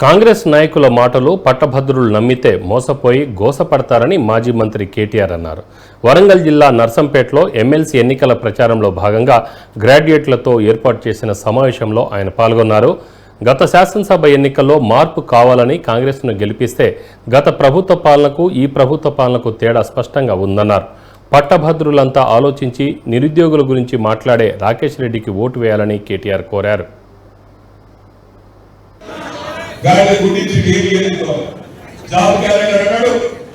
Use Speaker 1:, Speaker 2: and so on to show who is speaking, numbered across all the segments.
Speaker 1: కాంగ్రెస్ నాయకుల మాటలు పట్టభద్రులు నమ్మితే మోసపోయి గోసపడతారని మాజీ మంత్రి కేటీఆర్ అన్నారు. వరంగల్ జిల్లా నర్సంపేటలో ఎమ్మెల్సీ ఎన్నికల ప్రచారంలో భాగంగా గ్రాడ్యుయేట్లతో ఏర్పాటు చేసిన సమావేశంలో ఆయన పాల్గొన్నారు. గత శాసనసభ ఎన్నికల్లో మార్పు కావాలని కాంగ్రెస్ను గెలిపిస్తే గత ప్రభుత్వ పాలనకు ఈ ప్రభుత్వ పాలనకు తేడా స్పష్టంగా ఉందన్నారు. పట్టభద్రులంతా ఆలోచించి నిరుద్యోగుల గురించి మాట్లాడే రాకేష్ రెడ్డికి ఓటు వేయాలని కేటీఆర్ కోరారు.
Speaker 2: జాబ్ క్యాలెండర్ అన్నాడు,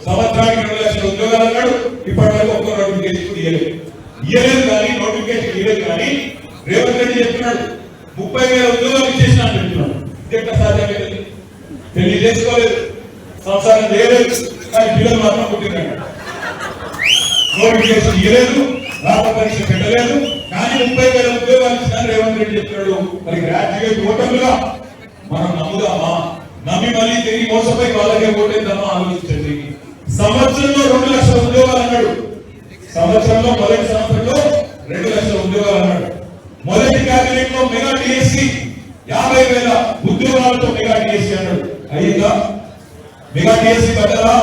Speaker 2: సంవత్సరానికి 2 లక్షల ఉద్యోగాలు అన్నాడు. ఇప్పటి వరకు ఒక్క నోటిఫికేషన్ ఇయ్యలేదు కానీ నోటిఫికేషన్ ఇయ్యలేదు కానీ రేవంత్ రెడ్డి చెప్తున్నాడు 30,000 ఉద్యోగాలు ఇచ్చేసిన చెప్తున్నాడు. ఎట్లా సాధ్యమైంది? పెళ్లి చేసుకోలేదు, సంసారం చేయలేదు, కానీ పిల్లలు మాత్రం పుట్టినాడు. నోటిఫికేషన్ ఇయ్యలేదు, రాత పరీక్ష పెట్టలేదు, కానీ 30,000 ఉద్యోగాలు ఇచ్చిన రేవంత్ రెడ్డి చెప్తున్నాడు. మరి గ్రాడ్యుయేట్ ఓటర్లుగా మనం నమ్ముదామా? నమ్మి మళ్ళీ తిరిగి మోసపోయి వాళ్ళకే ఓటేద్దామా? ఆలోచించండి. సంవత్సరంలో 2 లక్షల ఉద్యోగాలు అన్నాడు. సంవత్సరంలో మొదటి సంవత్సరంలో 2 లక్షల ఉద్యోగాలు అన్నాడు. మొదటి కేబినెట్ లో మెగా డిఎస్సి 50,000 ఉద్యోగాలతో మెగా డిఎస్సి అన్నాడు. అయ్యిందా? Mega DSC కట్టదా?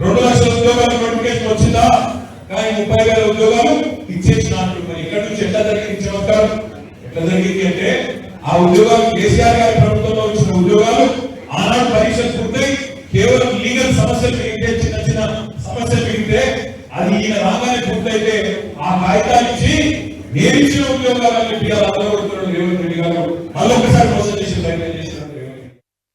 Speaker 2: 2 లక్షల ఉద్యోగాలు నోటిఫికేషన్ వచ్చిందా? కానీ 30,000 ఉద్యోగాలు ఇచ్చేసినాడు. మరి ఇక్కడ నుంచి ఎట్లా జరిగింది చమత్కారం? ఎట్లా జరిగింది అంటే ఆ ఉద్యోగాలు కేసీఆర్ గారి ప్రభుత్వంలో వచ్చిన ఉద్యోగాలు ఆనాడు పరీక్షలు పూర్తయి కేవలం లీగల్ సమస్యలు మిగిలితే, చిన్న చిన్న సమస్యలు మిగిలితే అది ఈయన రాగానే పూర్తయితే ఆ కాగితాలు ఇచ్చి నేర్చిన ఉద్యోగాలను రేవంత్ రెడ్డి గారు మళ్ళొకసారి